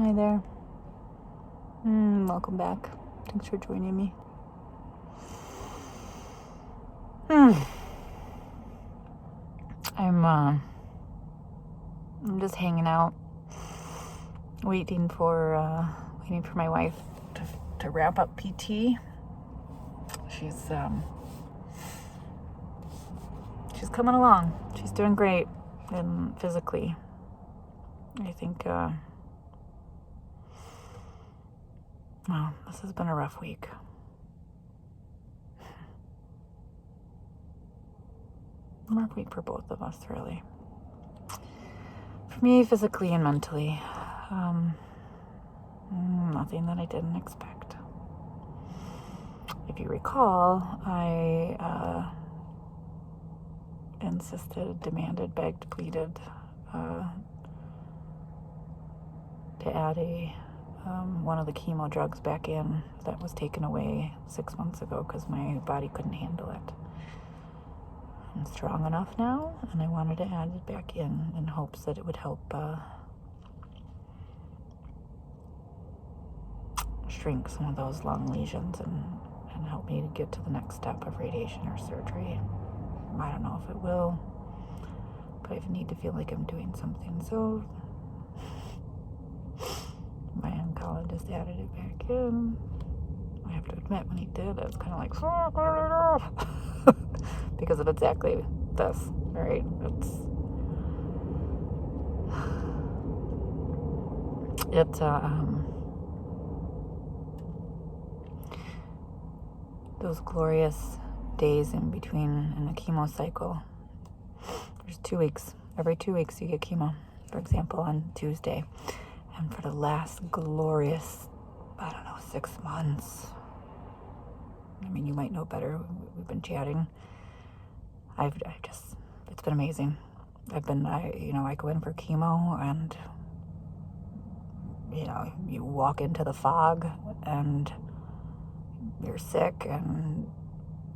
Hi there. Welcome back. Thanks for joining me. I'm just hanging out, waiting for my wife to wrap up PT. She's coming along. She's doing great, and physically, I think. Well, this has been a rough week. A rough week for both of us, really. For me, physically and mentally. Nothing that I didn't expect. If you recall, I insisted, demanded, begged, pleaded to add one of the chemo drugs back in that was taken away 6 months ago because my body couldn't handle it. I'm strong enough now, and I wanted to add it back in hopes that it would help shrink some of those lung lesions and help me to get to the next step of radiation or surgery. I don't know if it will, but I need to feel like I'm doing something. So my oncologist added it back in. I have to admit, when he did, it was kind of like, because of exactly this, right? It's those glorious days in between in the chemo cycle. There's 2 weeks. Every 2 weeks you get chemo, for example, on Tuesday. And for the last glorious, 6 months, I mean, you might know better. We've been chatting. It's been amazing. I go in for chemo, and, you walk into the fog and you're sick and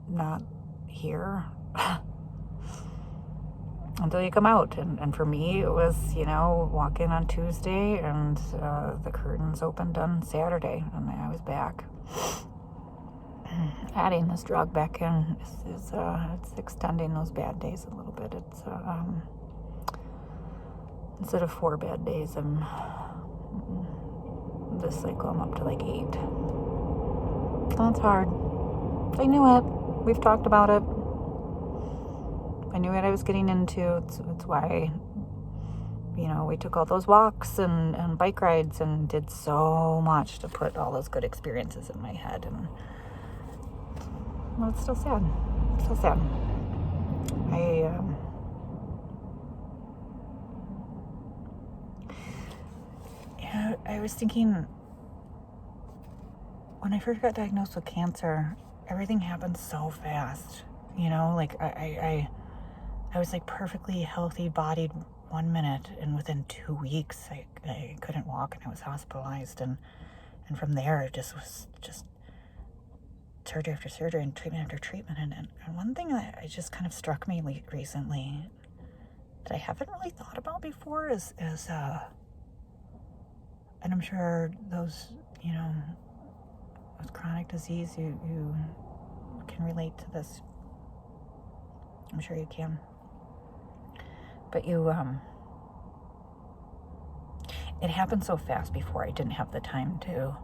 not here until you come out. And for me, it was, walk in on Tuesday and the curtains opened on Saturday, and I was back. Adding this drug back in is it's extending those bad days a little bit. It's instead of 4 bad days, this cycle I'm up to like 8. That's hard. I knew it. We've talked about it. I knew what I was getting into. It's why, we took all those walks and bike rides and did so much to put all those good experiences in my head. And well, it's still sad. It's still sad. I was thinking, when I first got diagnosed with cancer, everything happened so fast. Like I was like perfectly healthy bodied 1 minute, and within 2 weeks I couldn't walk and I was hospitalized, and from there it just was surgery after surgery and treatment after treatment. And one thing that I just kind of struck me recently that I haven't really thought about before is and I'm sure those, with chronic disease, you can relate to this. I'm sure you can. But it happened so fast before I didn't have the time to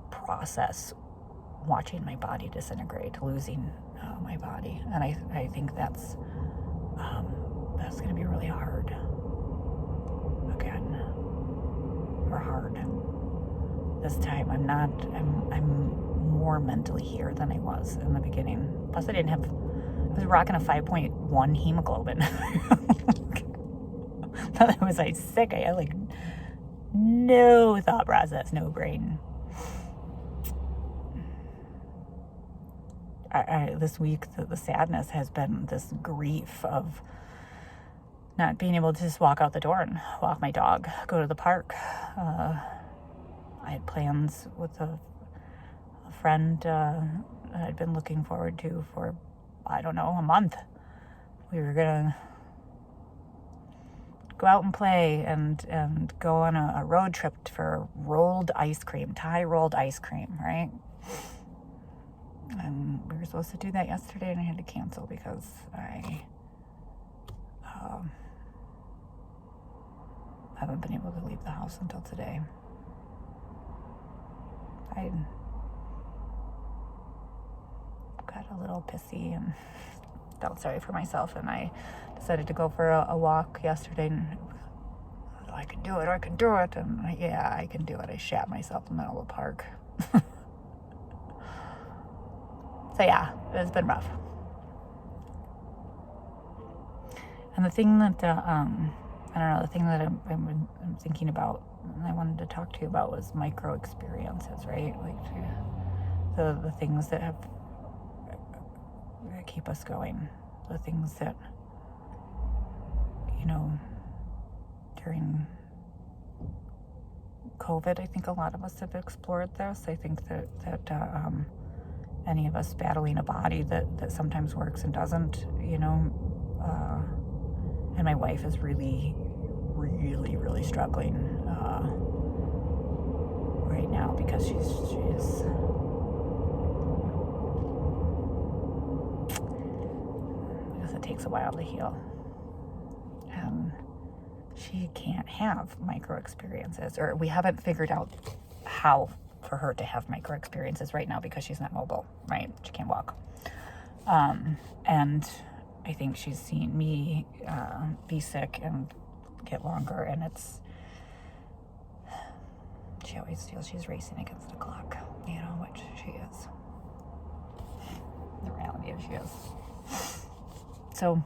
process watching my body disintegrate, losing my body. And I think that's going to be really hard again, or hard this time. I'm more mentally here than I was in the beginning. Plus I was rocking a 5.1 hemoglobin. Not that I was like sick. I had like no thought process, no brain. This week, the sadness has been this grief of not being able to just walk out the door and walk my dog, go to the park. I had plans with a friend I'd been looking forward to for, a month. We were going to go out and play and go on a road trip for rolled ice cream, Thai rolled ice cream, right? And we were supposed to do that yesterday, and I had to cancel because I haven't been able to leave the house until today. I got a little pissy and felt sorry for myself, and I decided to go for a walk yesterday, and I can do it, I can do it, and yeah, I can do it. I shat myself in the middle of the park. So yeah, it's been rough. And the thing that, I don't know, the thing that I'm thinking about and I wanted to talk to you about was micro experiences, right? Like the things that keep us going, the things that, you know, during COVID, I think a lot of us have explored this. I think that any of us battling a body that sometimes works and doesn't, you know, and my wife is really struggling right now because she's because it takes a while to heal, and she can't have micro experiences, or we haven't figured out how for her to have micro experiences right now because she's not mobile, right? She can't walk. And I think she's seen me be sick and get longer, and she always feels she's racing against the clock, you know, which she is. The reality is she is. So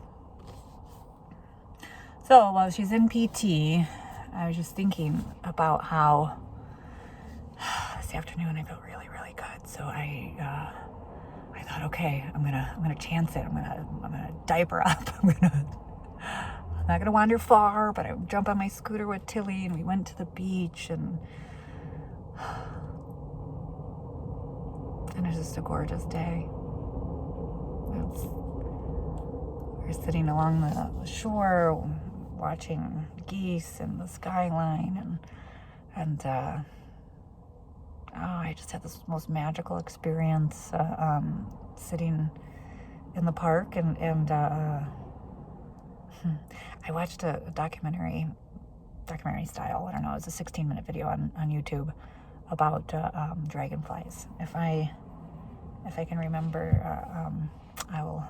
while she's in PT, I was just thinking about how this afternoon I felt really good. So I thought, okay, I'm gonna chance it. I'm gonna diaper up. I'm not gonna wander far, but I jump on my scooter with Tilly, and we went to the beach, and it was just a gorgeous day. We were sitting along the shore, watching geese and the skyline, and I just had this most magical experience sitting in the park, and I watched a documentary style. I don't know. It was a 16-minute video on YouTube about dragonflies. If I can remember, I will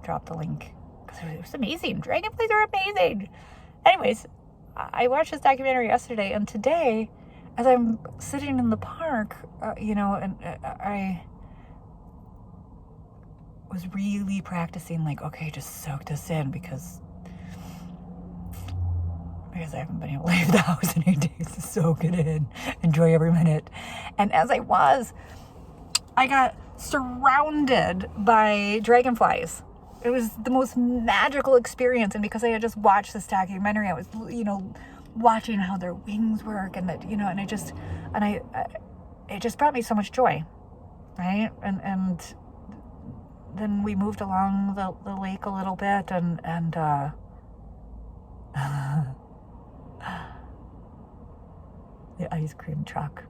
drop the link because it was amazing. Dragonflies are amazing. Anyways, I watched this documentary yesterday, and today, as I'm sitting in the park, you know, and I was really practicing, like, okay, just soak this in because I haven't been able to leave the house in 8 days, to soak it in, enjoy every minute. And as I got surrounded by dragonflies. It was the most magical experience, and because I had just watched this documentary, I was, you know, watching how their wings work, and that, you know, and it just brought me so much joy, right? And then we moved along the lake a little bit, and the ice cream truck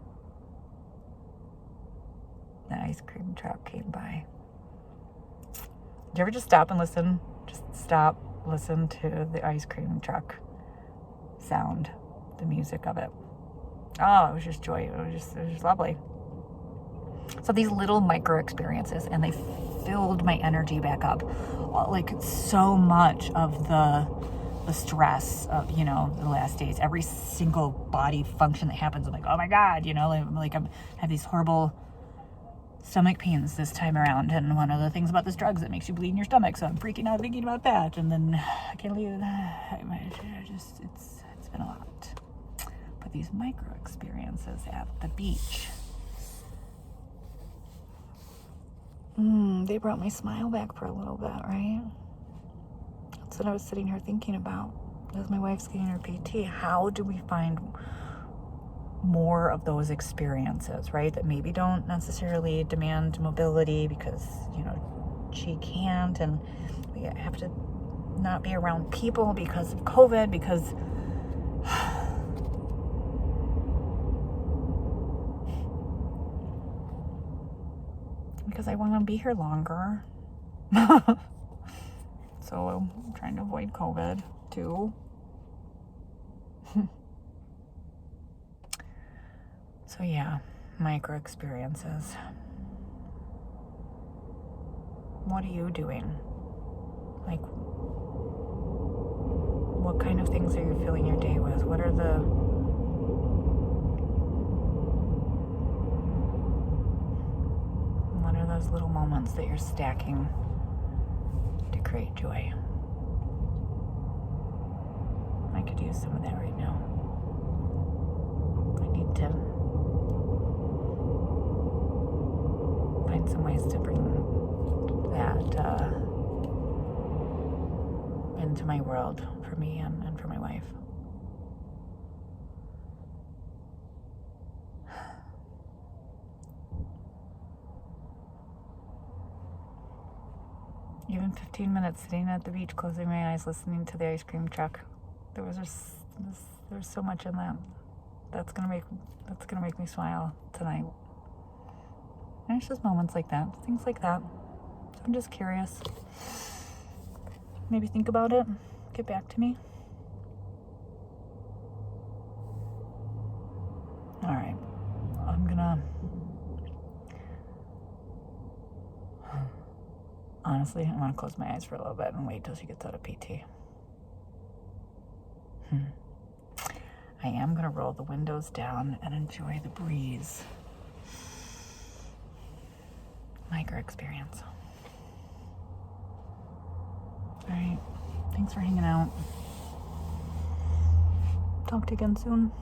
came by. Did you ever just stop and listen? Just stop, listen to the ice cream truck sound, the music of it. Oh, it was just joy. It was just lovely. So these little micro experiences, and they filled my energy back up. Like so much of the stress of, you know, the last days, every single body function that happens, I'm like, oh my God, you know, I have these horrible stomach pains this time around, and one of the things about this drug is it makes you bleed in your stomach, so I'm freaking out thinking about that, and then I can't leave that. It's been a lot. But these micro experiences at the beach, they brought my smile back for a little bit, right? That's what I was sitting here thinking about as my wife's getting her PT. How do we find more of those experiences, right? That maybe don't necessarily demand mobility because, you know, she can't, and we have to not be around people because of COVID, because I want to be here longer. So I'm trying to avoid COVID too. So yeah, micro experiences. What are you doing? Like, what kind of things are you filling your day with? What are those little moments that you're stacking to create joy? I could use some of that right now. I need to find some ways to bring that into my world for me and for my wife. Even 15 minutes sitting at the beach, closing my eyes, listening to the ice cream truck. There's so much in that. That's gonna make me smile tonight. And it's just moments like that, things like that. So I'm just curious. Maybe think about it. Get back to me. All right. Honestly, I'm gonna close my eyes for a little bit and wait till she gets out of PT. I am gonna roll the windows down and enjoy the breeze. Micro experience. All right. Thanks for hanging out. Talk to you again soon.